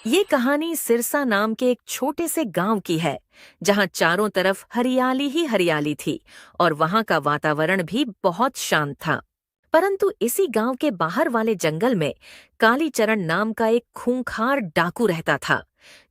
ये कहानी सिरसा नाम के एक छोटे से गांव की है, जहां चारों तरफ हरियाली ही हरियाली थी और वहां का वातावरण भी बहुत शांत था। परंतु इसी गांव के बाहर वाले जंगल में कालीचरण नाम का एक खूंखार डाकू रहता था,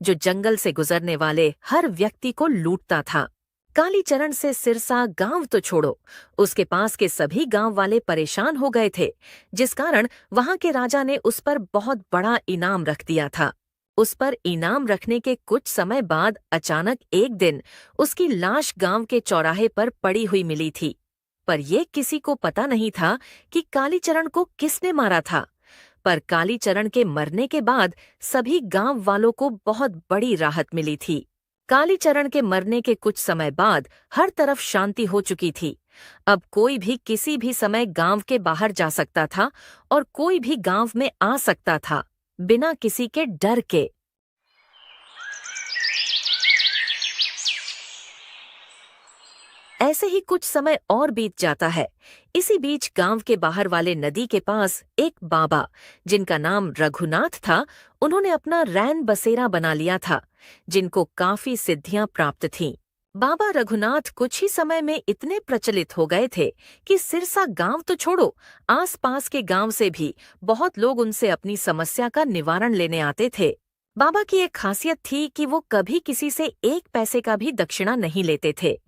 जो जंगल से गुजरने वाले हर व्यक्ति को लूटता था। कालीचरण से सिरसा गांव तो छोड़ो, उसके पास के सभी गांव वाले परेशान हो गए थे, जिस कारण वहां के राजा ने उस पर बहुत बड़ा इनाम रख दिया था। उस पर इनाम रखने के कुछ समय बाद अचानक एक दिन उसकी लाश गांव के चौराहे पर पड़ी हुई मिली थी। पर यह किसी को पता नहीं था कि कालीचरण को किसने मारा था। पर कालीचरण के मरने के बाद सभी गांव वालों को बहुत बड़ी राहत मिली थी। कालीचरण के मरने के कुछ समय बाद हर तरफ शांति हो चुकी थी। अब कोई भी किसी भी समय गांव के बाहर जा सकता था और कोई भी गांव में आ सकता था, बिना किसी के डर के। ऐसे ही कुछ समय और बीत जाता है। इसी बीच गांव के बाहर वाले नदी के पास एक बाबा, जिनका नाम रघुनाथ था, उन्होंने अपना रैन बसेरा बना लिया था, जिनको काफी सिद्धियां प्राप्त थीं। बाबा रघुनाथ कुछ ही समय में इतने प्रचलित हो गए थे कि सिरसा गांव तो छोड़ो, आसपास के गांव से भी बहुत लोग उनसे अपनी समस्या का निवारण लेने आते थे। बाबा की एक खासियत थी कि वो कभी किसी से एक पैसे का भी दक्षिणा नहीं लेते थे।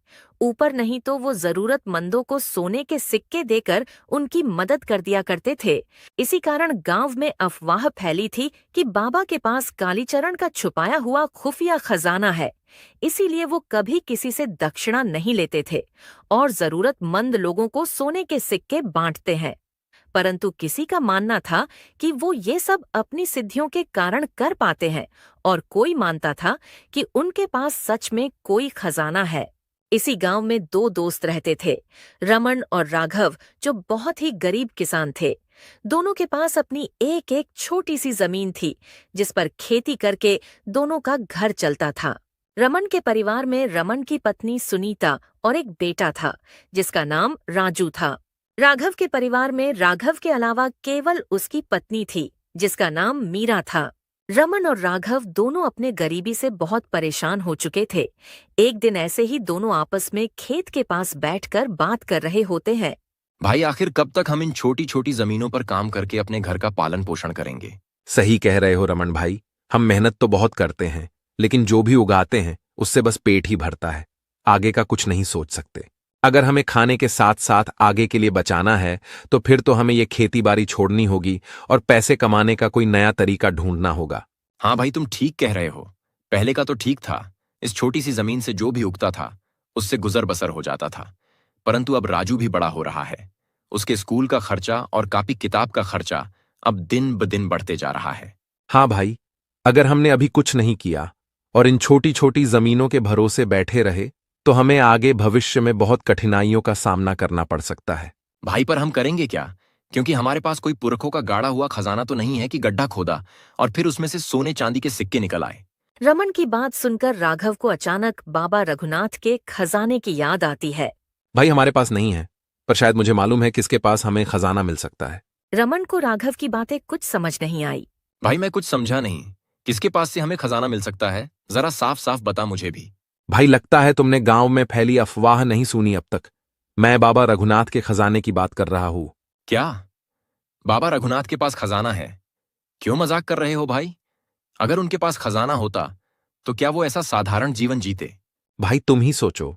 ऊपर नहीं तो वो जरूरतमंदों को सोने के सिक्के देकर उनकी मदद कर दिया करते थे। इसी कारण गांव में अफवाह फैली थी कि बाबा के पास कालीचरण का छुपाया हुआ खुफिया खजाना है। इसीलिए वो कभी किसी से दक्षिणा नहीं लेते थे और जरूरतमंद लोगों को सोने के सिक्के बांटते हैं। परंतु किसी का मानना था कि वो ये सब अपनी सिद्धियों के कारण कर पाते हैं, और कोई मानता था कि उनके पास सच में कोई खजाना है। इसी गांव में दो दोस्त रहते थे, रमन और राघव, जो बहुत ही गरीब किसान थे। दोनों के पास अपनी एक एक छोटी सी जमीन थी, जिस पर खेती करके दोनों का घर चलता था। रमन के परिवार में रमन की पत्नी सुनीता और एक बेटा था, जिसका नाम राजू था। राघव के परिवार में राघव के अलावा केवल उसकी पत्नी थी, जिसका नाम मीरा था। रमन और राघव दोनों अपने गरीबी से बहुत परेशान हो चुके थे। एक दिन ऐसे ही दोनों आपस में खेत के पास बैठकर बात कर रहे होते हैं। भाई, आखिर कब तक हम इन छोटी छोटी जमीनों पर काम करके अपने घर का पालन पोषण करेंगे? सही कह रहे हो रमन भाई, हम मेहनत तो बहुत करते हैं, लेकिन जो भी उगाते हैं उससे बस पेट ही भरता है। आगे का कुछ नहीं सोच सकते। अगर हमें खाने के साथ साथ आगे के लिए बचाना है तो फिर तो हमें ये खेती बाड़ी छोड़नी होगी और पैसे कमाने का कोई नया तरीका ढूंढना होगा। हाँ भाई, तुम ठीक कह रहे हो। पहले का तो ठीक था, इस छोटी सी जमीन से जो भी उगता था उससे गुजर बसर हो जाता था। परंतु अब राजू भी बड़ा हो रहा है। उसके स्कूल का खर्चा और कापी किताब का खर्चा अब दिन ब दिन बढ़ते जा रहा है। हाँ भाई, अगर हमने अभी कुछ नहीं किया और इन छोटी छोटी जमीनों के भरोसे बैठे रहे तो हमें आगे भविष्य में बहुत कठिनाइयों का सामना करना पड़ सकता है। भाई, पर हम करेंगे क्या? क्योंकि हमारे पास कोई पुरखों का गाड़ा हुआ खजाना तो नहीं है कि गड्ढा खोदा और फिर उसमें से सोने चांदी के सिक्के निकल आए। रमन की बात सुनकर राघव को अचानक बाबा रघुनाथ के खजाने की याद आती है। भाई, हमारे पास नहीं है, पर शायद मुझे मालूम है किसके पास हमें खजाना मिल सकता है। रमन को राघव की बातें कुछ समझ नहीं आई। भाई, मैं कुछ समझा नहीं। किसके पास से हमें खजाना मिल सकता है? जरा साफ साफ बता मुझे भी। भाई, लगता है तुमने गांव में फैली अफवाह नहीं सुनी अब तक। मैं बाबा रघुनाथ के खजाने की बात कर रहा हूं। क्या बाबा रघुनाथ के पास खजाना है? क्यों मजाक कर रहे हो भाई? अगर उनके पास खजाना होता तो क्या वो ऐसा साधारण जीवन जीते? भाई, तुम ही सोचो,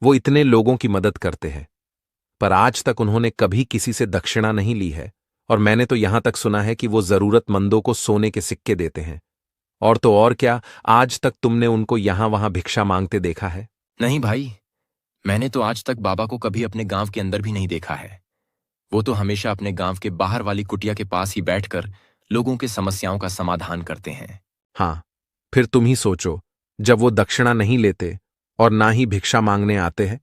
वो इतने लोगों की मदद करते हैं, पर आज तक उन्होंने कभी किसी से दक्षिणा नहीं ली है। और मैंने तो यहां तक सुना है कि वो जरूरतमंदों को सोने के सिक्के देते हैं। और तो और क्या, आज तक तुमने उनको यहां वहां भिक्षा मांगते देखा है? नहीं भाई, मैंने तो आज तक बाबा को कभी अपने गांव के अंदर भी नहीं देखा है। वो तो हमेशा अपने गांव के बाहर वाली कुटिया के पास ही बैठकर लोगों की समस्याओं का समाधान करते हैं। हाँ, फिर तुम ही सोचो, जब वो दक्षिणा नहीं लेते और ना ही भिक्षा मांगने आते हैं,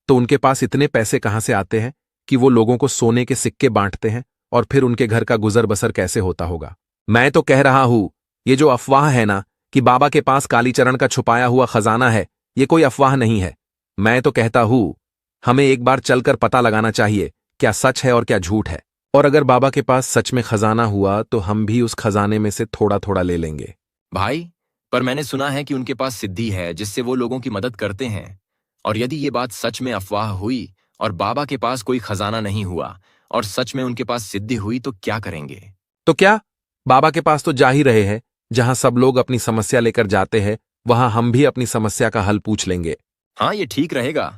तो उनके पास इतने पैसे कहां से आते हैं कि वो लोगों को सोने के सिक्के बांटते हैं, और फिर उनके घर का गुजर बसर कैसे होता होगा? मैं तो कह रहा हूं, ये जो अफवाह है ना कि बाबा के पास कालीचरण का छुपाया हुआ खजाना है, ये कोई अफवाह नहीं है। मैं तो कहता हूं, हमें एक बार चलकर पता लगाना चाहिए क्या सच है और क्या झूठ है। और अगर बाबा के पास सच में खजाना हुआ तो हम भी उस खजाने में से थोड़ा थोड़ा ले लेंगे। भाई, पर मैंने सुना है कि उनके पास सिद्धि है जिससे वो लोगों की मदद करते हैं। और यदि ये बात सच में अफवाह हुई और बाबा के पास कोई खजाना नहीं हुआ और सच में उनके पास सिद्धि हुई तो क्या करेंगे? तो क्या, बाबा के पास तो जा ही रहे हैं। जहां सब लोग अपनी समस्या लेकर जाते हैं, वहां हम भी अपनी समस्या का हल पूछ लेंगे। हाँ, ये ठीक रहेगा।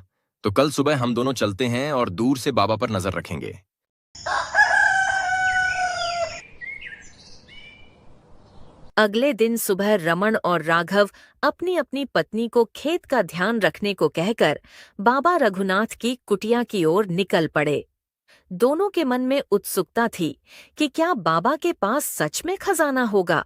तो कल सुबह हम दोनों चलते हैं और दूर से बाबा पर नजर रखेंगे। अगले दिन सुबह रमन और राघव अपनी अपनी पत्नी को खेत का ध्यान रखने को कहकर बाबा रघुनाथ की कुटिया की ओर निकल पड़े। दोनों के मन में उत्सुकता थी कि क्या बाबा के पास सच में खजाना होगा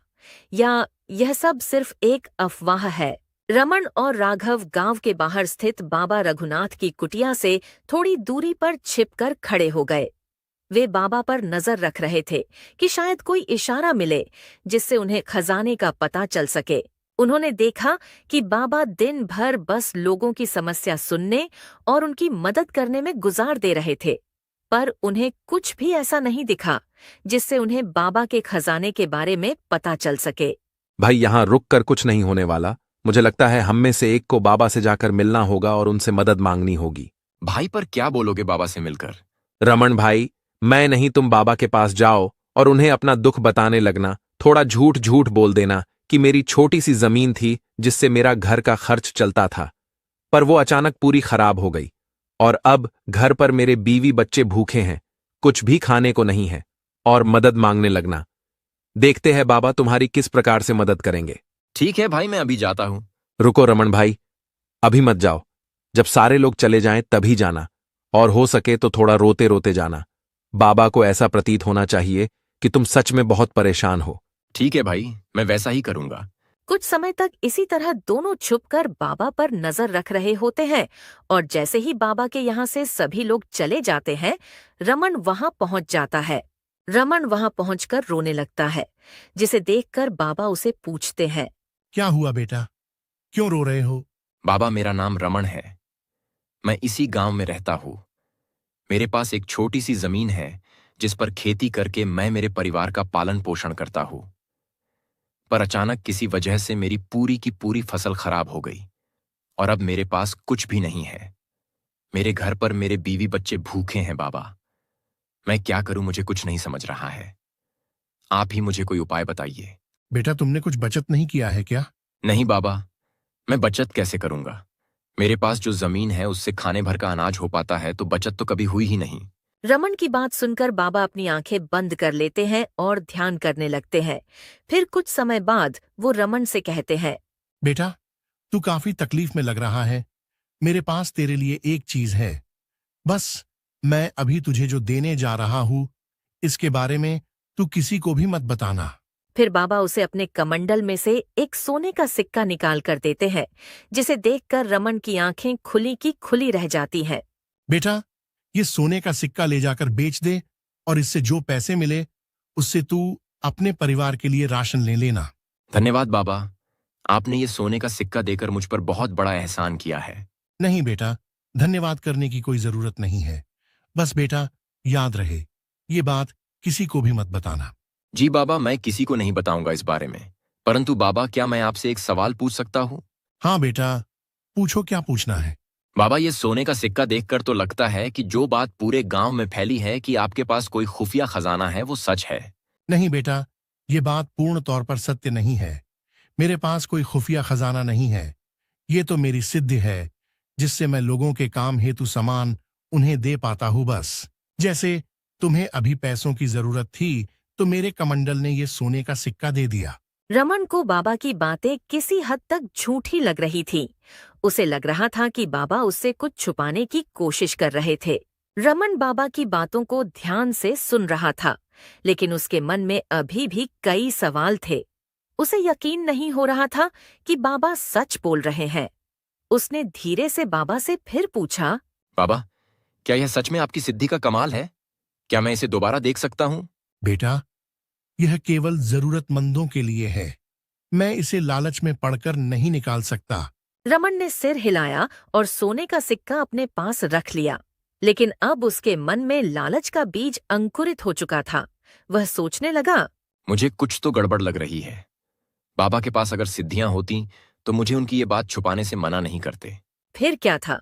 या यह सब सिर्फ एक अफवाह है। रमन और राघव गांव के बाहर स्थित बाबा रघुनाथ की कुटिया से थोड़ी दूरी पर छिपकर खड़े हो गए। वे बाबा पर नजर रख रहे थे कि शायद कोई इशारा मिले जिससे उन्हें खजाने का पता चल सके। उन्होंने देखा कि बाबा दिन भर बस लोगों की समस्या सुनने और उनकी मदद करने में गुजार दे रहे थे, पर उन्हें कुछ भी ऐसा नहीं दिखा जिससे उन्हें बाबा के खजाने के बारे में पता चल सके। भाई, यहां रुक कर कुछ नहीं होने वाला। मुझे लगता है हम में से एक को बाबा से जाकर मिलना होगा और उनसे मदद मांगनी होगी। भाई, पर क्या बोलोगे बाबा से मिलकर? रमन भाई, मैं नहीं, तुम बाबा के पास जाओ और उन्हें अपना दुख बताने लगना। थोड़ा झूठ झूठ बोल देना कि मेरी छोटी सी जमीन थी जिससे मेरा घर का खर्च चलता था, पर वो अचानक पूरी खराब हो गई और अब घर पर मेरे बीवी बच्चे भूखे हैं, कुछ भी खाने को नहीं है, और मदद मांगने लगना। देखते हैं बाबा तुम्हारी किस प्रकार से मदद करेंगे। ठीक है भाई, मैं अभी जाता हूँ। रुको रमन भाई, अभी मत जाओ। जब सारे लोग चले जाएं तभी जाना, और हो सके तो थोड़ा रोते रोते जाना। बाबा को ऐसा प्रतीत होना चाहिए कि तुम सच में बहुत परेशान हो। ठीक है भाई, मैं वैसा ही करूंगा। कुछ समय तक इसी तरह दोनों छुपकर बाबा पर नजर रख रहे होते हैं और जैसे ही बाबा के यहाँ से सभी लोग चले जाते हैं, रमन वहां पहुंच जाता है। रमन वहां पहुंचकर रोने लगता है, जिसे देखकर बाबा उसे पूछते हैं। क्या हुआ बेटा, क्यों रो रहे हो? बाबा, मेरा नाम रमन है। मैं इसी गांव में रहता हूँ। मेरे पास एक छोटी सी जमीन है जिस पर खेती करके मैं मेरे परिवार का पालन पोषण करता हूं। पर अचानक किसी वजह से मेरी पूरी की पूरी फसल खराब हो गई और अब मेरे पास कुछ भी नहीं है। मेरे घर पर मेरे बीवी बच्चे भूखे हैं बाबा। मैं क्या करूं, मुझे कुछ नहीं समझ रहा है। आप ही मुझे कोई उपाय बताइए। बेटा, तुमने कुछ बचत नहीं किया है क्या? नहीं बाबा, मैं बचत कैसे करूंगा? मेरे पास जो जमीन है उससे खाने भर का अनाज हो पाता है, तो बचत तो कभी हुई ही नहीं। रमन की बात सुनकर बाबा अपनी आंखें बंद कर लेते हैं और ध्यान करने लगते हैं। फिर कुछ समय बाद वो रमन से कहते हैं। बेटा, तू काफी तकलीफ में लग रहा है। मेरे पास तेरे लिए एक चीज है। बस मैं अभी तुझे जो देने जा रहा हूं, इसके बारे में तू किसी को भी मत बताना। फिर बाबा उसे अपने कमंडल में से एक सोने का सिक्का निकाल कर देते हैं, जिसे देखकर रमन की आंखें खुली की खुली रह जाती हैं। बेटा, ये सोने का सिक्का ले जाकर बेच दे और इससे जो पैसे मिले उससे तू अपने परिवार के लिए राशन ले लेना। धन्यवाद बाबा, आपने ये सोने का सिक्का देकर मुझ पर बहुत बड़ा एहसान किया है। नहीं बेटा, धन्यवाद करने की कोई जरूरत नहीं है। बस बेटा, याद रहे, ये बात किसी को भी मत बताना। जी बाबा, मैं किसी को नहीं बताऊंगा इस बारे में। परंतु बाबा, क्या मैं आपसे एक सवाल पूछ सकता हूँ? हाँ बेटा, पूछो, क्या पूछना है? बाबा, ये सोने का सिक्का देखकर तो लगता है कि जो बात पूरे गांव में फैली है कि आपके पास कोई खुफिया खजाना है, वो सच है। नहीं बेटा, ये बात पूर्ण तौर पर सत्य नहीं है। मेरे पास कोई खुफिया खजाना नहीं है। ये तो मेरी सिद्धि है, जिससे मैं लोगों के काम हेतु सामान उन्हें दे पाता हूँ। बस जैसे तुम्हें अभी पैसों की जरूरत थी, तो मेरे कमंडल ने ये सोने का सिक्का दे दिया। रमन को बाबा की बातें किसी हद तक झूठी लग रही थी। उसे लग रहा था कि बाबा उससे कुछ छुपाने की कोशिश कर रहे थे। रमन बाबा की बातों को ध्यान से सुन रहा था, लेकिन उसके मन में अभी भी कई सवाल थे। उसे यकीन नहीं हो रहा था कि बाबा सच बोल रहे हैं। उसने धीरे से बाबा से फिर पूछा। बाबा, क्या यह सच में आपकी सिद्धि का कमाल है? क्या मैं इसे दोबारा देख सकता हूँ? बेटा, यह केवल जरूरतमंदों के लिए है। मैं इसे लालच में पड़कर नहीं निकाल सकता। रमन ने सिर हिलाया और सोने का सिक्का अपने पास रख लिया, लेकिन अब उसके मन में लालच का बीज अंकुरित हो चुका था। वह सोचने लगा, मुझे कुछ तो गड़बड़ लग रही है। बाबा के पास अगर सिद्धियां होती तो मुझे उनकी ये बात छुपाने से मना नहीं करते। फिर क्या था,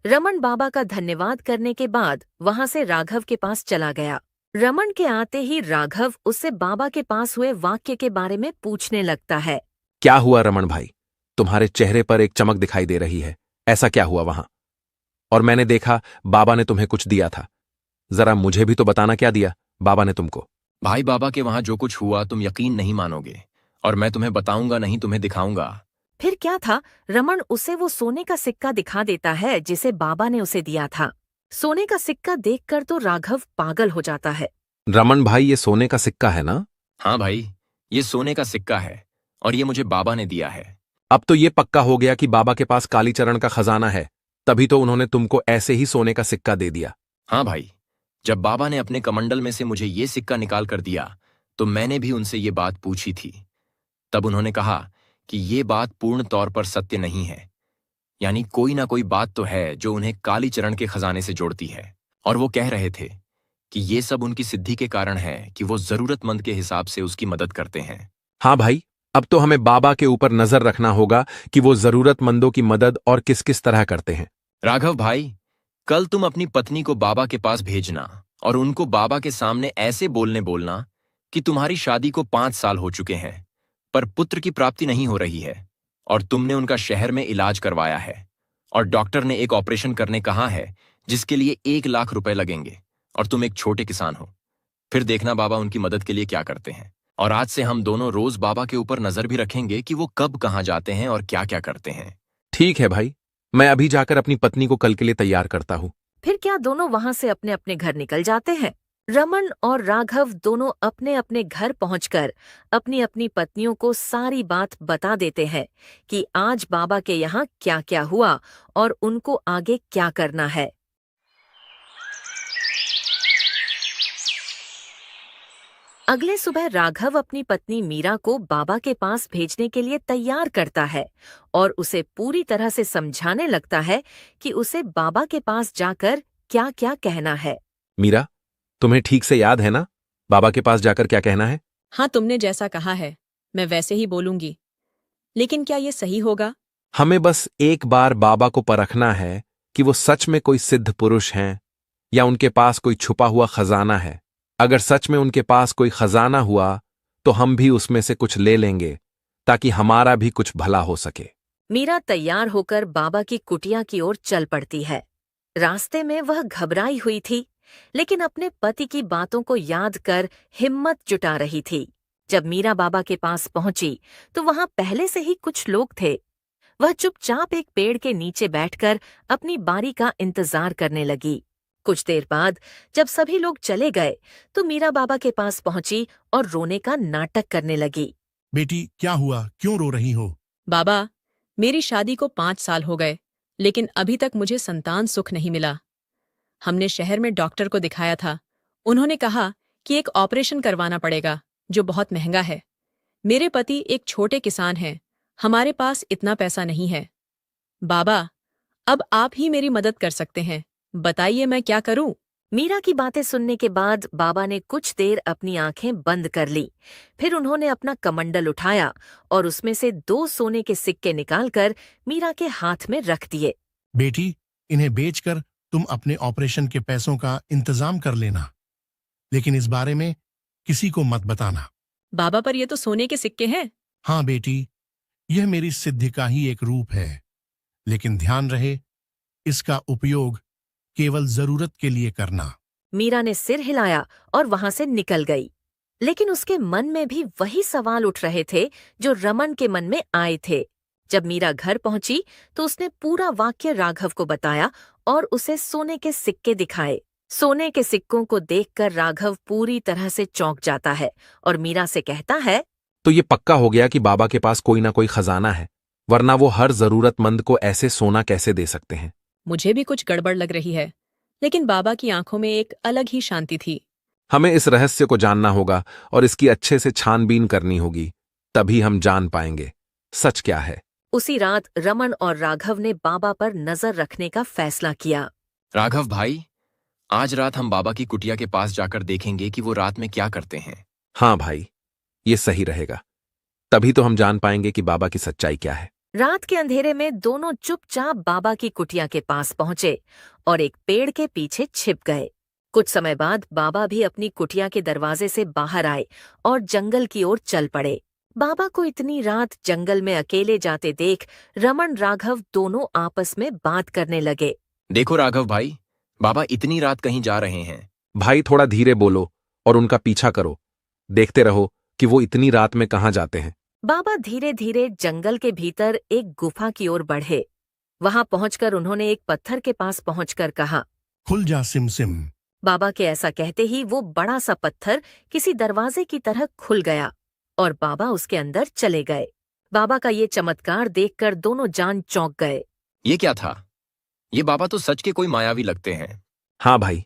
रमन बाबा का धन्यवाद करने के बाद वहां से राघव के पास चला गया। रमन के आते ही राघव उससे बाबा के पास हुए वाक्य के बारे में पूछने लगता है। क्या हुआ रमन भाई? तुम्हारे चेहरे पर एक चमक दिखाई दे रही है, ऐसा क्या हुआ वहां? और मैंने देखा बाबा ने तुम्हें कुछ दिया था, जरा मुझे भी तो बताना, क्या दिया बाबा ने तुमको? भाई, बाबा के वहां जो कुछ हुआ तुम यकीन नहीं मानोगे, और मैं तुम्हें बताऊंगा नहीं, तुम्हें दिखाऊंगा। फिर क्या था, रमन उसे वो सोने का सिक्का दिखा देता है जिसे बाबा ने उसे दिया था। सोने का सिक्का देखकर तो राघव पागल हो जाता है। रमन भाई, ये सोने का सिक्का है ना? हाँ भाई, ये सोने का सिक्का है और ये मुझे बाबा ने दिया है। अब तो ये पक्का हो गया कि बाबा के पास कालीचरण का खजाना है, तभी तो उन्होंने तुमको ऐसे ही सोने का सिक्का दे दिया। हाँ भाई, जब बाबा ने अपने कमंडल में से मुझे ये सिक्का निकाल कर दिया तो मैंने भी उनसे ये बात पूछी थी। तब उन्होंने कहा कि ये बात पूर्ण तौर पर सत्य नहीं है, यानी कोई ना कोई बात तो है जो उन्हें कालीचरण के खजाने से जोड़ती है। और वो कह रहे थे कि ये सब उनकी सिद्धि के कारण है कि वो जरूरतमंद के हिसाब से उसकी मदद करते हैं। हाँ भाई, अब तो हमें बाबा के ऊपर नजर रखना होगा कि वो जरूरतमंदों की मदद और किस किस तरह करते हैं। राघव भाई, कल तुम अपनी पत्नी को बाबा के पास भेजना और उनको बाबा के सामने ऐसे बोलना कि तुम्हारी शादी को 5 साल हो चुके हैं पर पुत्र की प्राप्ति नहीं हो रही है और तुमने उनका शहर में इलाज करवाया है और डॉक्टर ने एक ऑपरेशन करने कहा है जिसके लिए 1 लाख रुपए लगेंगे और तुम एक छोटे किसान हो। फिर देखना बाबा उनकी मदद के लिए क्या करते हैं। और आज से हम दोनों रोज बाबा के ऊपर नजर भी रखेंगे कि वो कब कहाँ जाते हैं और क्या क्या करते हैं। ठीक है भाई, मैं अभी जाकर अपनी पत्नी को कल के लिए तैयार करता हूँ। फिर क्या दोनों वहां से अपने अपने घर निकल जाते हैं। रमन और राघव दोनों अपने अपने घर पहुंचकर अपनी अपनी पत्नियों को सारी बात बता देते हैं कि आज बाबा के यहाँ क्या क्या हुआ और उनको आगे क्या करना है। अगले सुबह राघव अपनी पत्नी मीरा को बाबा के पास भेजने के लिए तैयार करता है और उसे पूरी तरह से समझाने लगता है कि उसे बाबा के पास जाकर क्या क्या कहना है। मीरा, तुम्हें ठीक से याद है ना बाबा के पास जाकर क्या कहना है? हाँ, तुमने जैसा कहा है मैं वैसे ही बोलूंगी, लेकिन क्या ये सही होगा? हमें बस एक बार बाबा को परखना है कि वो सच में कोई सिद्ध पुरुष हैं या उनके पास कोई छुपा हुआ खजाना है। अगर सच में उनके पास कोई खजाना हुआ तो हम भी उसमें से कुछ ले लेंगे ताकि हमारा भी कुछ भला हो सके। मीरा तैयार होकर बाबा की कुटिया की ओर चल पड़ती है। रास्ते में वह घबराई हुई थी, लेकिन अपने पति की बातों को याद कर हिम्मत जुटा रही थी। जब मीरा बाबा के पास पहुंची तो वहां पहले से ही कुछ लोग थे। वह चुपचाप एक पेड़ के नीचे बैठकर अपनी बारी का इंतजार करने लगी। कुछ देर बाद जब सभी लोग चले गए तो मीरा बाबा के पास पहुंची और रोने का नाटक करने लगी। बेटी, क्या हुआ? क्यों रो रही हो? बाबा, मेरी शादी को 5 साल हो गए, लेकिन अभी तक मुझे संतान सुख नहीं मिला। हमने शहर में डॉक्टर को दिखाया था, उन्होंने कहा कि एक ऑपरेशन करवाना पड़ेगा जो बहुत महंगा है। मेरे पति एक छोटे किसान हैं, हमारे पास इतना पैसा नहीं है। बाबा, अब आप ही मेरी मदद कर सकते हैं, बताइए मैं क्या करूं? मीरा की बातें सुनने के बाद बाबा ने कुछ देर अपनी आंखें बंद कर ली। फिर उन्होंने अपना कमंडल उठाया और उसमें से 2 सोने के सिक्के निकालकर मीरा के हाथ में रख दिए। बेटी, इन्हें बेचकर तुम अपने ऑपरेशन के पैसों का इंतजाम कर लेना, लेकिन इस बारे में किसी को मत बताना। बाबा, पर ये तो सोने के सिक्के हैं। हाँ बेटी, यह मेरी सिद्धि का ही एक रूप है, लेकिन ध्यान रहे इसका उपयोग केवल जरूरत के लिए करना। मीरा ने सिर हिलाया और वहां से निकल गई, लेकिन उसके मन में भी वही सवाल उठ रहे थे जो रमन के मन में आए थे। जब मीरा घर पहुंची तो उसने पूरा वाक्य राघव को बताया और उसे सोने के सिक्के दिखाए। सोने के सिक्कों को देखकर राघव पूरी तरह से चौंक जाता है और मीरा से कहता है, तो ये पक्का हो गया कि बाबा के पास कोई ना कोई खजाना है, वरना वो हर जरूरतमंद को ऐसे सोना कैसे दे सकते हैं? मुझे भी कुछ गड़बड़ लग रही है, लेकिन बाबा की आंखों में एक अलग ही शांति थी। हमें इस रहस्य को जानना होगा और इसकी अच्छे से छानबीन करनी होगी, तभी हम जान पाएंगे सच क्या है। उसी रात रमन और राघव ने बाबा पर नजर रखने का फैसला किया। राघव भाई, आज रात हम बाबा की कुटिया के पास जाकर देखेंगे कि वो रात में क्या करते हैं। हाँ भाई, ये सही रहेगा। तभी तो हम जान पाएंगे कि बाबा की सच्चाई क्या है। रात के अंधेरे में दोनों चुपचाप बाबा की कुटिया के पास पहुंचे और एक पेड़ के पीछे छिप गए। कुछ समय बाद बाबा भी अपनी कुटिया के दरवाजे से बाहर आए और जंगल की ओर चल पड़े। बाबा को इतनी रात जंगल में अकेले जाते देख रमन राघव दोनों आपस में बात करने लगे। देखो राघव भाई, बाबा इतनी रात कहीं जा रहे हैं। भाई थोड़ा धीरे बोलो और उनका पीछा करो। देखते रहो कि वो इतनी रात में कहाँ जाते हैं। बाबा धीरे धीरे जंगल के भीतर एक गुफा की ओर बढ़े। वहां पहुंचकर उन्होंने एक पत्थर के पास पहुंचकर कहा, खुल जा सिमसिम। बाबा के ऐसा कहते ही वो बड़ा सा पत्थर किसी दरवाजे की तरह खुल गया और बाबा उसके अंदर चले गए। बाबा का ये चमत्कार देखकर दोनों जान चौंक गए। ये क्या था? ये बाबा तो सच के कोई मायावी लगते हैं। हाँ भाई,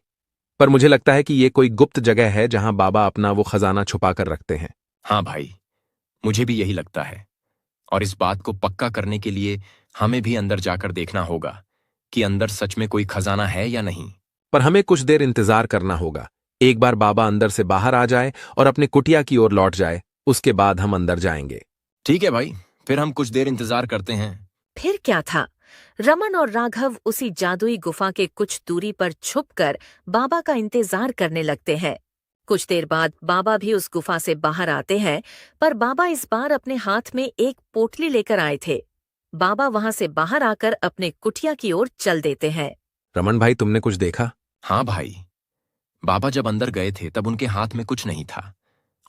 पर मुझे लगता है कि ये कोई गुप्त जगह है जहां बाबा अपना वो खजाना छुपा कर रखते हैं। हाँ भाई, मुझे भी यही लगता है। और इस बात को पक्का करने के लिए हमें भी अंदर जाकर देखना होगा कि अंदर सच में कोई खजाना है या नहीं। पर हमें कुछ देर इंतजार करना होगा। एक बार बाबा अंदर से बाहर आ जाए और अपनी कुटिया की ओर लौट जाए, उसके बाद हम अंदर जाएंगे। ठीक है भाई, फिर हम कुछ देर इंतजार करते हैं। फिर क्या था, रमन और राघव उसी जादुई गुफा के कुछ दूरी पर छुपकर बाबा का इंतजार करने लगते हैं। कुछ देर बाद बाबा भी उस गुफा से बाहर आते हैं, पर बाबा इस बार अपने हाथ में एक पोटली लेकर आए थे। बाबा वहां से बाहर आकर अपने कुटिया की ओर चल देते हैं। रमन भाई, तुमने कुछ देखा? हाँ भाई, बाबा जब अंदर गए थे तब उनके हाथ में कुछ नहीं था,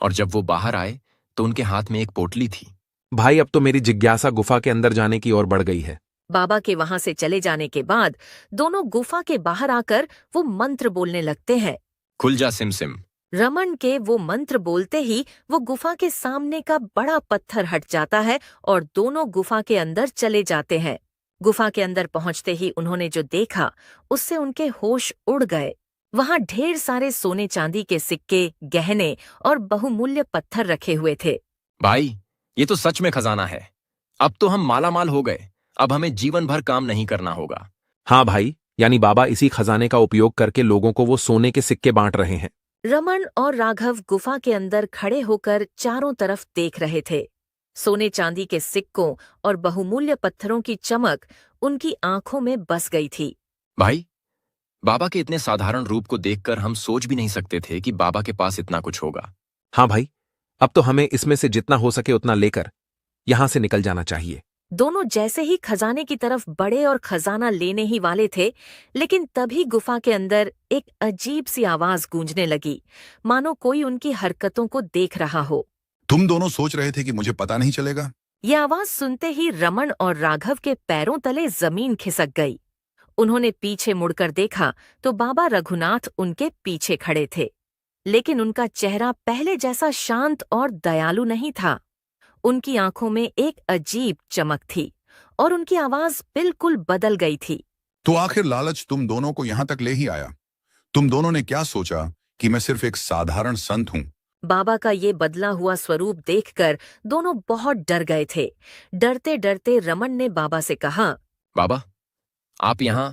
और जब वो बाहर आए तो उनके हाथ में एक पोटली थी। भाई, अब तो मेरी जिज्ञासा गुफा के अंदर जाने की ओर बढ़ गई है। बाबा के वहां से चले जाने के बाद दोनों गुफा के बाहर आकर वो मंत्र बोलने लगते हैं। खुल जा सिमसिम। रमन के वो मंत्र बोलते ही वो गुफा के सामने का बड़ा पत्थर हट जाता है और दोनों गुफा के अंदर चले जाते हैं। गुफा के अंदर पहुंचते ही उन्होंने जो देखा उससे उनके होश उड़ गए। वहां ढेर सारे सोने चांदी के सिक्के, गहने और बहुमूल्य पत्थर रखे हुए थे। भाई, ये तो सच में खजाना है। अब तो हम मालामाल हो गए। अब हमें जीवन भर काम नहीं करना होगा। हाँ भाई, यानी बाबा इसी खजाने का उपयोग करके लोगों को वो सोने के सिक्के बांट रहे हैं। रमन और राघव गुफा के अंदर खड़े होकर चारों तरफ देख रहे थे। सोने चांदी के सिक्कों और बहुमूल्य पत्थरों की चमक उनकी आंखों में बस गई थी। भाई, बाबा के इतने साधारण रूप को देखकर हम सोच भी नहीं सकते थे कि बाबा के पास इतना कुछ होगा। हाँ भाई, अब तो हमें इसमें से जितना हो सके उतना लेकर यहां से निकल जाना चाहिए। दोनों जैसे ही खजाने की तरफ बढ़े और खजाना लेने ही वाले थे, लेकिन तभी गुफा के अंदर एक अजीब सी आवाज गूंजने लगी, मानो कोई उनकी हरकतों को देख रहा हो। तुम दोनों सोच रहे थे कि मुझे पता नहीं चलेगा? ये आवाज सुनते ही रमन और राघव के पैरों तले जमीन खिसक गई। उन्होंने पीछे मुड़कर देखा तो बाबा रघुनाथ उनके पीछे खड़े थे, लेकिन उनका चेहरा पहले जैसा शांत और दयालु नहीं था। उनकी आंखों में एक अजीब चमक थी और उनकी आवाज बिल्कुल बदल गई थी। तो आखिर लालच तुम दोनों को यहां तक ले ही आया। तुम दोनों ने क्या सोचा कि मैं सिर्फ एक साधारण संत हूं? बाबा का ये बदला हुआ स्वरूप देखकर दोनों बहुत डर गए थे। डरते डरते रमन ने बाबा से कहा, बाबा, आप यहां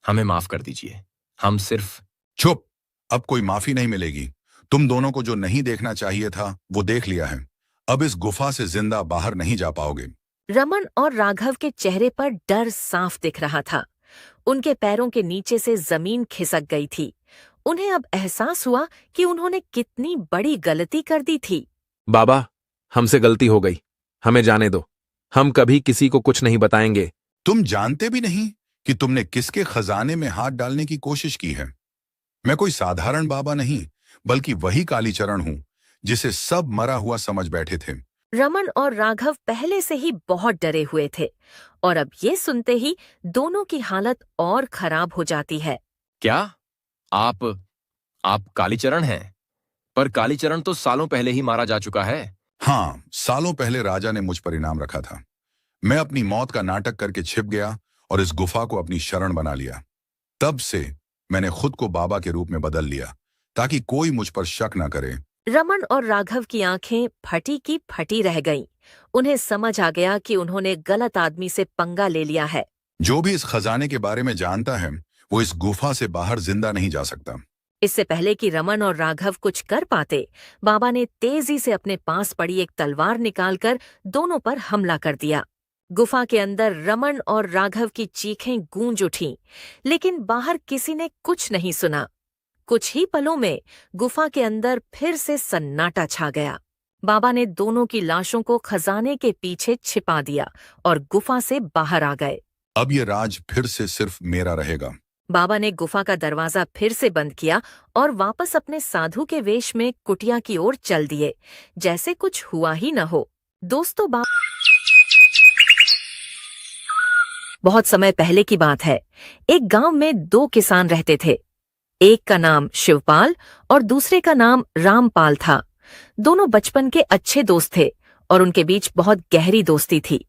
हमें माफ कर दीजिए। हम सिर्फ... चुप! अब कोई माफी नहीं मिलेगी। तुम दोनों को जो नहीं देखना चाहिए था वो देख लिया है। अब इस गुफा से जिंदा बाहर नहीं जा पाओगे। रमन और राघव के चेहरे पर डर साफ दिख रहा था। उनके पैरों के नीचे से जमीन खिसक गई थी। उन्हें अब एहसास हुआ कि उन्होंने कितनी बड़ी गलती कर दी थी। बाबा, हमसे गलती हो गई, हमें जाने दो। हम कभी किसी को कुछ नहीं बताएंगे। तुम जानते भी नहीं कि तुमने किसके खजाने में हाथ डालने की कोशिश की है। मैं कोई साधारण बाबा नहीं, बल्कि वही कालीचरण हूं जिसे सब मरा हुआ समझ बैठे थे। रमन और राघव पहले से ही बहुत डरे हुए थे और अब ये सुनते ही दोनों की हालत और खराब हो जाती है। क्या? आप कालीचरण हैं? पर कालीचरण तो सालों पहले ही मारा जा चुका है। हाँ, सालों पहले राजा ने मुझ पर इनाम रखा था। मैं अपनी मौत का नाटक करके छिप गया और इस गुफा को अपनी शरण बना लिया। तब से मैंने खुद को बाबा के रूप में बदल लिया ताकि कोई मुझ पर शक न करे। रमन और राघव की आंखें फटी की फटी रह गईं। उन्हें समझ आ गया कि उन्होंने गलत आदमी से पंगा ले लिया है। जो भी इस खजाने के बारे में जानता है वो इस गुफा से बाहर जिंदा नहीं जा सकता। इससे पहले कि रमन और राघव कुछ कर पाते, बाबा ने तेजी से अपने पास पड़ी एक तलवार निकालकर दोनों पर हमला कर दिया। गुफा के अंदर रमन और राघव की चीखें गूंज उठीं, लेकिन बाहर किसी ने कुछ नहीं सुना। कुछ ही पलों में गुफा के अंदर फिर से सन्नाटा छा गया। बाबा ने दोनों की लाशों को खजाने के पीछे छिपा दिया और गुफा से बाहर आ गए। अब ये राज फिर से सिर्फ मेरा रहेगा। बाबा ने गुफा का दरवाजा फिर से बंद किया और वापस अपने साधु के वेश में कुटिया की ओर चल दिए, जैसे कुछ हुआ ही न हो। दोस्तों, बहुत समय पहले की बात है। एक गांव में 2 किसान रहते थे। एक का नाम शिवपाल और दूसरे का नाम रामपाल था। दोनों बचपन के अच्छे दोस्त थे और उनके बीच बहुत गहरी दोस्ती थी।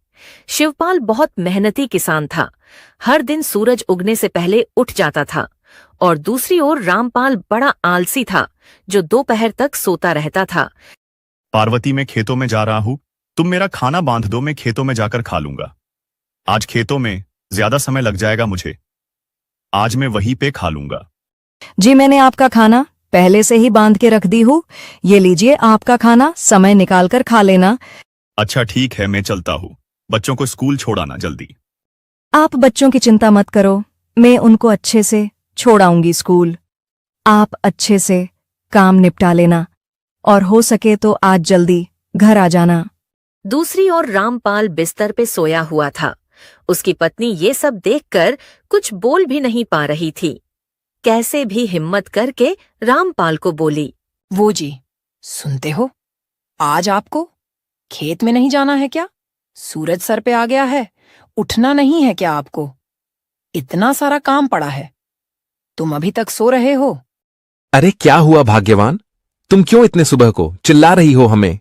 शिवपाल बहुत मेहनती किसान था, हर दिन सूरज उगने से पहले उठ जाता था, और दूसरी ओर रामपाल बड़ा आलसी था, जो दोपहर तक सोता रहता था। पार्वती, मैं खेतों में जा रहा हूँ, तुम मेरा खाना बांध दो, मैं खेतों में जाकर खा लूंगा। आज खेतों में ज्यादा समय लग जाएगा मुझे, आज मैं वहीं पे खा लूंगा। जी, मैंने आपका खाना पहले से ही बांध के रख दी हूँ, ये लीजिए आपका खाना, समय निकाल कर खा लेना। अच्छा ठीक है, मैं चलता हूँ, बच्चों को स्कूल छोड़ाना जल्दी। आप बच्चों की चिंता मत करो, मैं उनको अच्छे से छोड़ाऊंगी स्कूल। आप अच्छे से काम निपटा लेना और हो सके तो आज जल्दी घर आ जाना। दूसरी ओर रामपाल बिस्तर पे सोया हुआ था। उसकी पत्नी ये सब देखकर कुछ बोल भी नहीं पा रही थी। कैसे भी हिम्मत करके रामपाल को बोली, वो जी, सुनते हो, आज आपको खेत में नहीं जाना है क्या? सूरज सर पे आ गया है, उठना नहीं है क्या आपको? इतना सारा काम पड़ा है, तुम अभी तक सो रहे हो? अरे क्या हुआ भाग्यवान, तुम क्यों इतने सुबह को चिल्ला रही हो हमें?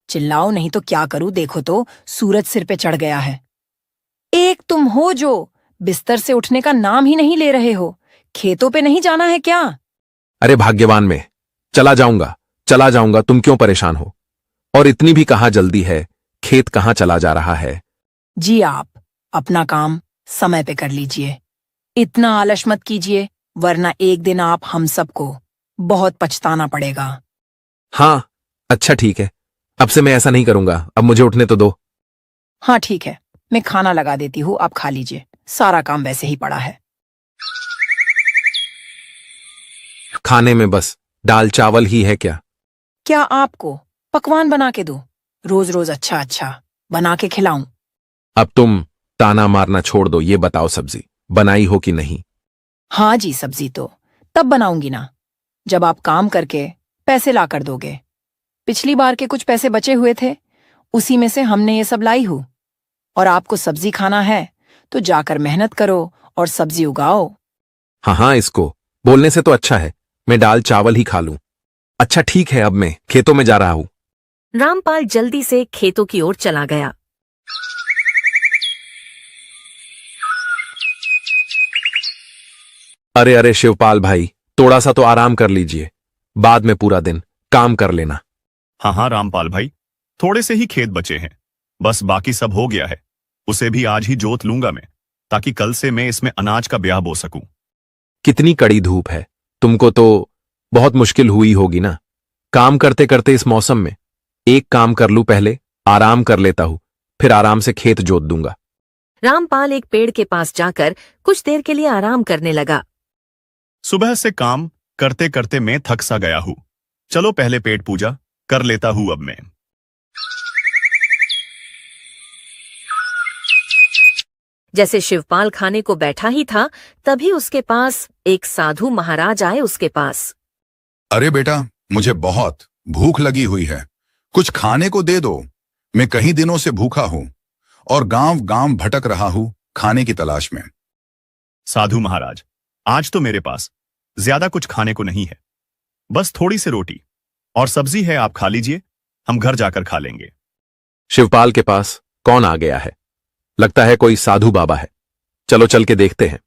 चिल्लाओ नहीं तो क्या करूं, देखो तो सूरज सिर पे चढ़ गया है। एक तुम हो जो बिस्तर से उठने का नाम ही नहीं ले रहे हो। खेतों पे नहीं जाना है क्या? अरे भाग्यवान, मैं चला जाऊंगा, तुम क्यों परेशान हो? और इतनी भी कहाँ जल्दी है, खेत कहाँ चला जा रहा है? जी, आप अपना काम समय पे कर लीजिए, इतना आलस मत कीजिए, वरना एक दिन आप हम सबको बहुत पछताना पड़ेगा। हाँ, अच्छा ठीक है, अब से मैं ऐसा नहीं करूंगा, अब मुझे उठने तो दो। हाँ ठीक है, मैं खाना लगा देती हूँ, आप खा लीजिए, सारा काम वैसे ही पड़ा है। खाने में बस दाल चावल ही है क्या? क्या आपको पकवान बना के दूं? रोज रोज अच्छा अच्छा बना के खिलाऊं? अब तुम ताना मारना छोड़ दो, ये बताओ सब्जी बनाई हो कि नहीं? हाँ जी, सब्जी तो तब बनाऊंगी ना जब आप काम करके पैसे ला कर दोगे। पिछली बार के कुछ पैसे बचे हुए थे, उसी में से हमने ये सब लाई हूं। और आपको सब्जी खाना है तो जाकर मेहनत करो और सब्जी उगाओ। हाँ, इसको बोलने से तो अच्छा है मैं दाल चावल ही खा लूं। अच्छा ठीक है, अब मैं खेतों में जा रहा हूं। रामपाल जल्दी से खेतों की ओर चला गया। अरे शिवपाल भाई, थोड़ा सा तो आराम कर लीजिए, बाद में पूरा दिन काम कर लेना। हाँ रामपाल भाई, थोड़े से ही खेत बचे हैं, बस बाकी सब हो गया है। उसे भी आज ही जोत लूंगा मैं, ताकि कल से मैं इसमें अनाज का ब्याह बो सकूं। कितनी कड़ी धूप है, तुमको तो बहुत मुश्किल हुई होगी ना काम करते करते इस मौसम में। एक काम कर लूं, पहले आराम कर लेता हूं, फिर आराम से खेत जोत दूंगा। रामपाल एक पेड़ के पास जाकर कुछ देर के लिए आराम करने लगा। सुबह से काम करते करते मैं थक सा गया हूं, चलो पहले पेट पूजा कर लेता हूं अब मैं। जैसे शिवपाल खाने को बैठा ही था, तभी उसके पास एक साधु महाराज आए उसके पास। अरे बेटा, मुझे बहुत भूख लगी हुई है, कुछ खाने को दे दो। मैं कई दिनों से भूखा हूं और गांव गांव भटक रहा हूं खाने की तलाश में। साधु महाराज, आज तो मेरे पास ज्यादा कुछ खाने को नहीं है, बस थोड़ी सी रोटी और सब्जी है, आप खा लीजिए, हम घर जाकर खा लेंगे। शिवपाल के पास कौन आ गया है? लगता है कोई साधु बाबा है, चलो चल के देखते हैं।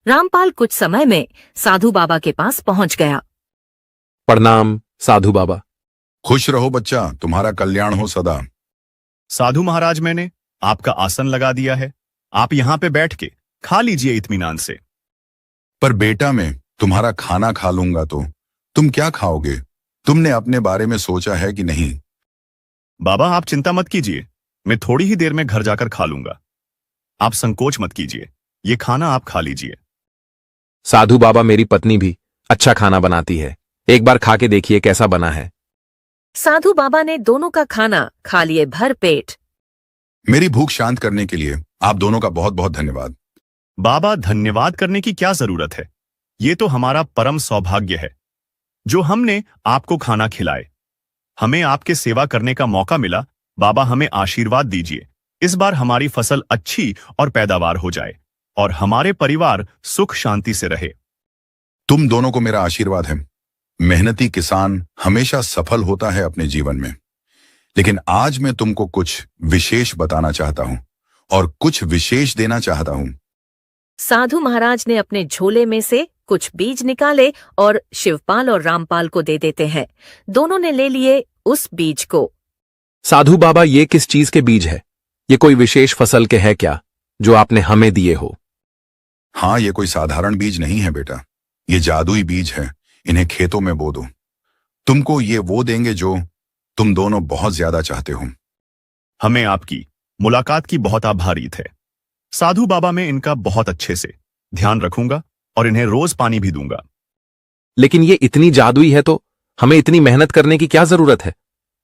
रामपाल कुछ समय में साधु बाबा के पास पहुंच गया। प्रणाम साधु बाबा। खुश रहो बच्चा, तुम्हारा कल्याण हो सदा। साधु महाराज, मैंने आपका आसन लगा दिया है, आप यहां पे बैठ के खा लीजिए इत्मीनान से। पर बेटा, मैं तुम्हारा खाना खा लूंगा तो तुम क्या खाओगे? तुमने अपने बारे में सोचा है कि नहीं? बाबा आप चिंता मत कीजिए, मैं थोड़ी ही देर में घर जाकर खा लूंगा। आप संकोच मत कीजिए, ये खाना आप खा लीजिए। साधु बाबा, मेरी पत्नी भी अच्छा खाना बनाती है, एक बार खा के देखिए कैसा बना है। साधु बाबा ने दोनों का खाना खा लिए भर पेट। मेरी भूख शांत करने के लिए आप दोनों का बहुत बहुत धन्यवाद। बाबा धन्यवाद करने की क्या जरूरत है, ये तो हमारा परम सौभाग्य है जो हमने आपको खाना खिलाए। हमें आपके सेवा करने का मौका मिला। बाबा हमें आशीर्वाद दीजिए, इस बार हमारी फसल अच्छी और पैदावार हो जाए और हमारे परिवार सुख शांति से रहे। तुम दोनों को मेरा आशीर्वाद है। मेहनती किसान हमेशा सफल होता है अपने जीवन में, लेकिन आज मैं तुमको कुछ विशेष बताना चाहता हूं और कुछ विशेष देना चाहता हूं। साधु महाराज ने अपने झोले में से कुछ बीज निकाले और शिवपाल और रामपाल को दे देते हैं। दोनों ने ले लिए उस बीज को। साधु बाबा, ये किस चीज के बीज है? ये कोई विशेष फसल के है क्या जो आपने हमें दिए हो? हाँ, ये कोई साधारण बीज नहीं है बेटा, ये जादुई बीज है। इन्हें खेतों में बो दो, तुमको ये वो देंगे जो तुम दोनों बहुत ज्यादा चाहते हो। हमें आपकी मुलाकात की बहुत आभारी थे साधु बाबा। मैं इनका बहुत अच्छे से ध्यान रखूंगा और इन्हें रोज पानी भी दूंगा। लेकिन ये इतनी जादुई है तो हमें इतनी मेहनत करने की क्या जरूरत है?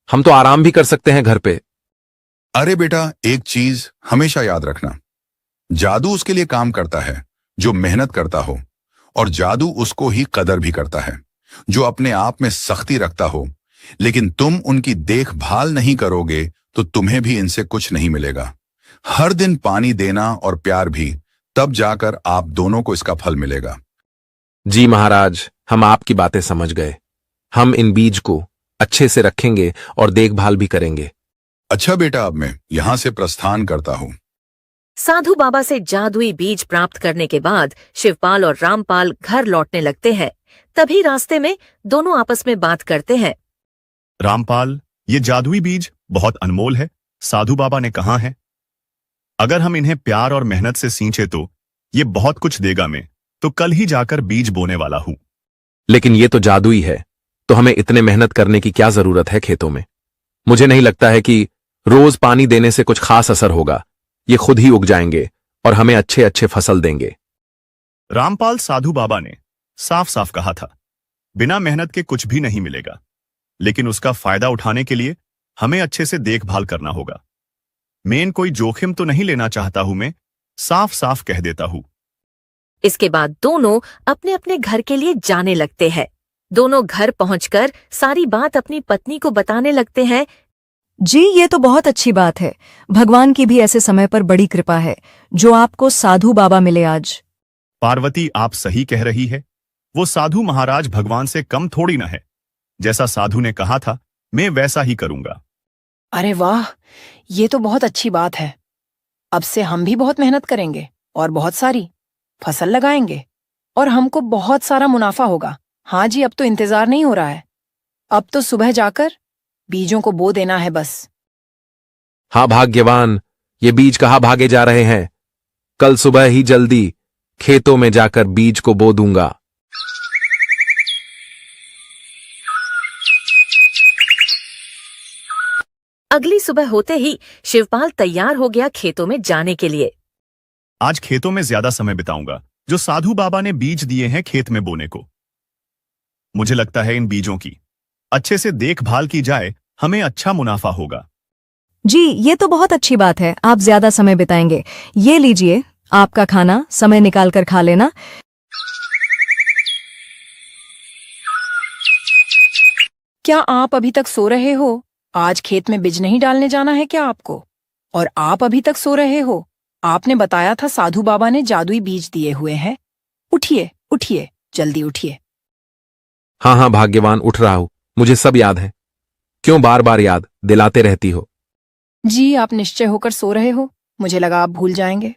हम तो आराम भी कर सकते हैं घर पे। अरे बेटा, एक चीज हमेशा याद रखना, जादू उसके लिए काम करता है जो मेहनत करता हो, और जादू उसको ही कदर भी करता है जो अपने आप में सख्ती रखता हो। लेकिन तुम उनकी देखभाल नहीं करोगे तो तुम्हें भी इनसे कुछ नहीं मिलेगा। हर दिन पानी देना और प्यार भी, तब जाकर आप दोनों को इसका फल मिलेगा। जी महाराज, हम आपकी बातें समझ गए। हम इन बीज को अच्छे से रखेंगे और देखभाल भी करेंगे। अच्छा बेटा, अब मैं यहां से प्रस्थान करता हूं। साधु बाबा से जादुई बीज प्राप्त करने के बाद शिवपाल और रामपाल घर लौटने लगते हैं। तभी रास्ते में दोनों आपस में बात करते हैं। रामपाल, ये जादुई बीज बहुत अनमोल है। साधु बाबा ने कहा है अगर हम इन्हें प्यार और मेहनत से सींचे तो ये बहुत कुछ देगा। मैं तो कल ही जाकर बीज बोने वाला हूं। लेकिन ये तो जादुई है, तो हमें इतने मेहनत करने की क्या जरूरत है खेतों में? मुझे नहीं लगता है कि रोज पानी देने से कुछ खास असर होगा। ये खुद ही उग जाएंगे और हमें अच्छे अच्छे फसल देंगे। रामपाल, साधु बाबा ने साफ साफ कहा था बिना मेहनत के कुछ भी नहीं मिलेगा, लेकिन उसका फायदा उठाने के लिए हमें अच्छे से देखभाल करना होगा। मैं कोई जोखिम तो नहीं लेना चाहता हूं, मैं साफ साफ कह देता हूं। इसके बाद दोनों अपने अपने घर के लिए जाने लगते हैं। दोनों घर पहुंचकर सारी बात अपनी पत्नी को बताने लगते हैं। जी, ये तो बहुत अच्छी बात है। भगवान की भी ऐसे समय पर बड़ी कृपा है जो आपको साधु बाबा मिले आज। पार्वती, आप सही कह रही है। वो साधु महाराज भगवान से कम थोड़ी ना है। जैसा साधु ने कहा था मैं वैसा ही करूंगा। अरे वाह, ये तो बहुत अच्छी बात है। अब से हम भी बहुत मेहनत करेंगे और बहुत सारी फसल लगाएंगे और हमको बहुत सारा मुनाफा होगा। हाँ जी, अब तो इंतजार नहीं हो रहा है। अब तो सुबह जाकर बीजों को बो देना है बस। हाँ भाग्यवान, ये बीज कहाँ भागे जा रहे हैं? कल सुबह ही जल्दी खेतों में जाकर बीज को बो दूंगा। अगली सुबह होते ही शिवपाल तैयार हो गया खेतों में जाने के लिए। आज खेतों में ज्यादा समय बिताऊंगा जो साधु बाबा ने बीज दिए हैं खेत में बोने को। मुझे लगता है इन बीजों की अच्छे से देखभाल की जाए, हमें अच्छा मुनाफा होगा। जी, ये तो बहुत अच्छी बात है। आप ज्यादा समय बिताएंगे। ये लीजिए आपका खाना, समय निकालकर खा लेना। क्या आप अभी तक सो रहे हो? आज खेत में बीज नहीं डालने जाना है क्या आपको? और आप अभी तक सो रहे हो? आपने बताया था साधु बाबा ने जादुई बीज दिए हुए हैं। उठिए उठिए, जल्दी उठिए। हाँ हाँ भाग्यवान, उठ रहा हूं। मुझे सब याद है। क्यों बार बार याद दिलाते रहती हो? जी, आप निश्चय होकर सो रहे हो। मुझे लगा आप भूल जाएंगे।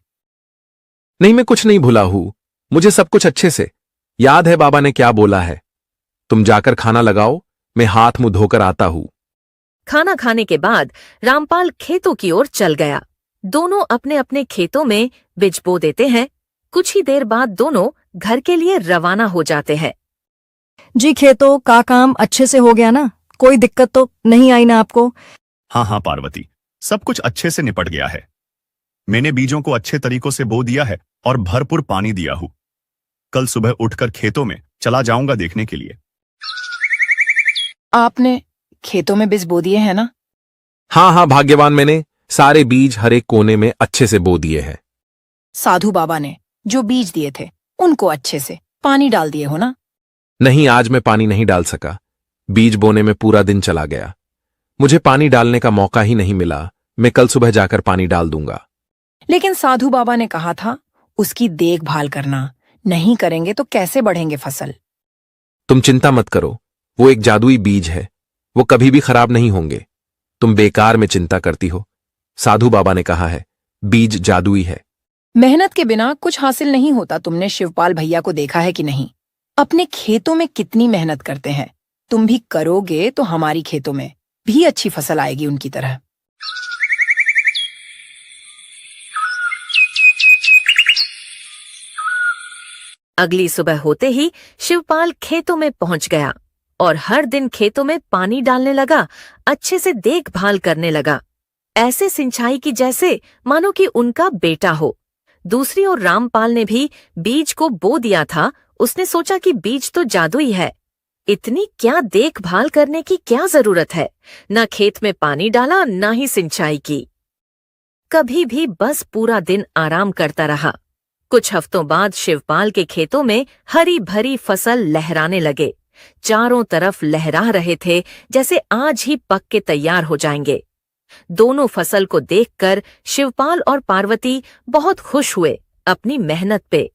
नहीं, मैं कुछ नहीं भूला हूं। मुझे सब कुछ अच्छे से याद है। बाबा ने क्या बोला है? तुम जाकर खाना लगाओ, मैं हाथ मुंह धोकर आता हूं। खाना खाने के बाद रामपाल खेतों की ओर चल गया। दोनों अपने अपने खेतों में बीज बो देते हैं। कुछ ही देर बाद दोनों घर के लिए रवाना हो जाते हैं। जी खेतों का काम अच्छे से हो गया ना? कोई दिक्कत तो नहीं आई ना आपको? हाँ हाँ पार्वती, सब कुछ अच्छे से निपट गया है। मैंने बीजों को अच्छे तरीकों से बो दिया है और भरपूर पानी दिया हूं। कल सुबह उठकर खेतों में चला जाऊंगा देखने के लिए। आपने खेतों में बीज बो दिए हैं ना? हाँ हाँ भाग्यवान, मैंने सारे बीज हर एक कोने में अच्छे से बो दिए हैं। साधु बाबा ने जो बीज दिए थे उनको अच्छे से पानी डाल दिए हो ना? नहीं, आज मैं पानी नहीं डाल सका। बीज बोने में पूरा दिन चला गया। मुझे पानी डालने का मौका ही नहीं मिला। मैं कल सुबह जाकर पानी डाल दूंगा। लेकिन साधु बाबा ने कहा था उसकी देखभाल करना, नहीं करेंगे तो कैसे बढ़ेंगे फसल? तुम चिंता मत करो, वो एक जादुई बीज है, वो कभी भी खराब नहीं होंगे। तुम बेकार में चिंता करती हो। साधु बाबा ने कहा है, बीज जादुई है। मेहनत के बिना कुछ हासिल नहीं होता। तुमने शिवपाल भैया को देखा है कि नहीं? अपने खेतों में कितनी मेहनत करते हैं। तुम भी करोगे तो हमारी खेतों में भी अच्छी फसल आएगी उनकी तरह। अगली सुबह होते ही शिवपाल खेतों में पहुंच गया और हर दिन खेतों में पानी डालने लगा, अच्छे से देखभाल करने लगा, ऐसे सिंचाई की जैसे मानो कि उनका बेटा हो। दूसरी ओर रामपाल ने भी बीज को बो दिया था। उसने सोचा कि बीज तो जादुई है, इतनी क्या देखभाल करने की क्या जरूरत है। न खेत में पानी डाला, न ही सिंचाई की। कभी भी बस पूरा दिन आराम करता रहा। कुछ हफ्तों बाद शिवपाल के खेतों में हरी भरी फसल लहराने लगे। चारों तरफ लहरा रहे थे जैसे आज ही पक के तैयार हो जाएंगे। दोनों फसल को देखकर शिवपाल और पार्वती बहुत खुश हुए अपनी मेहनत पे।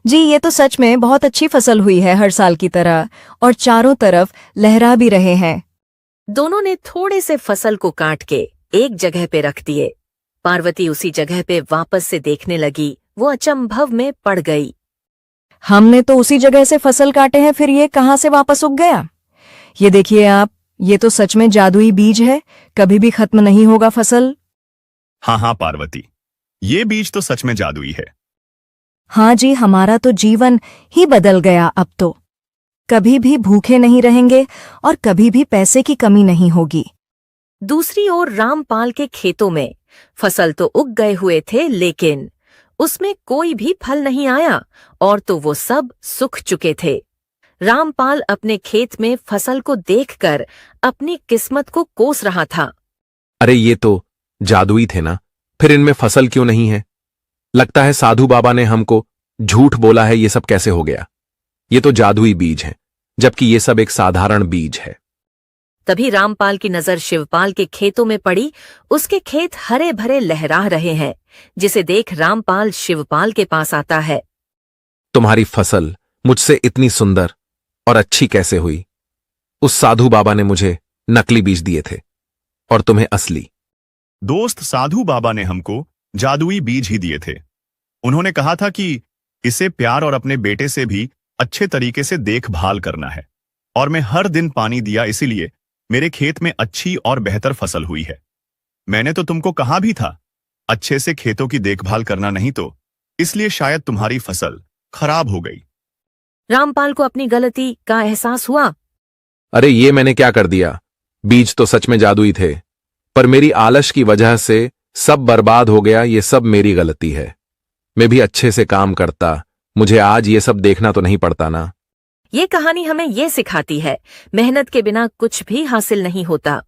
जी ये तो सच में बहुत अच्छी फसल हुई है हर साल की तरह, और चारों तरफ लहरा भी रहे हैं। दोनों ने थोड़े से फसल को काट के एक जगह पे रख दिए। पार्वती उसी जगह पे वापस से देखने लगी। वो अचंभव में पड़ गई। हमने तो उसी जगह से फसल काटे हैं, फिर ये कहाँ से वापस उग गया? ये देखिए आप, ये तो सच में जादुई बीज है, कभी भी खत्म नहीं होगा फसल। हाँ हाँ पार्वती, ये बीज तो सच में जादुई है। हाँ जी, हमारा तो जीवन ही बदल गया। अब तो कभी भी भूखे नहीं रहेंगे और कभी भी पैसे की कमी नहीं होगी। दूसरी ओर रामपाल के खेतों में फसल तो उग गए हुए थे, लेकिन उसमें कोई भी फल नहीं आया और तो वो सब सूख चुके थे। रामपाल अपने खेत में फसल को देखकर अपनी किस्मत को कोस रहा था। अरे ये तो जादुई थे ना, फिर इनमें फसल क्यों नहीं है? लगता है साधु बाबा ने हमको झूठ बोला है। ये सब कैसे हो गया? ये तो जादुई बीज है, जबकि ये सब एक साधारण बीज है। तभी रामपाल की नजर शिवपाल के खेतों में पड़ी। उसके खेत हरे भरे लहरा रहे हैं, जिसे देख रामपाल शिवपाल के पास आता है। तुम्हारी फसल मुझसे इतनी सुंदर और अच्छी कैसे हुई? उस साधु बाबा ने मुझे नकली बीज दिए थे और तुम्हें असली। दोस्त, साधु बाबा ने हमको जादुई बीज ही दिए थे। उन्होंने कहा था कि इसे प्यार और अपने बेटे से भी अच्छे तरीके से देखभाल करना है, और मैं हर दिन पानी दिया, इसीलिए मेरे खेत में अच्छी और बेहतर फसल हुई है। मैंने तो तुमको कहा भी था अच्छे से खेतों की देखभाल करना, नहीं तो इसलिए शायद तुम्हारी फसल खराब हो गई। रामपाल को अपनी गलती का एहसास हुआ। अरे ये मैंने क्या कर दिया? बीज तो सच में जादुई थे, पर मेरी आलस की वजह से सब बर्बाद हो गया। ये सब मेरी गलती है। मैं भी अच्छे से काम करता, मुझे आज ये सब देखना तो नहीं पड़ता ना। ये कहानी हमें ये सिखाती है, मेहनत के बिना कुछ भी हासिल नहीं होता।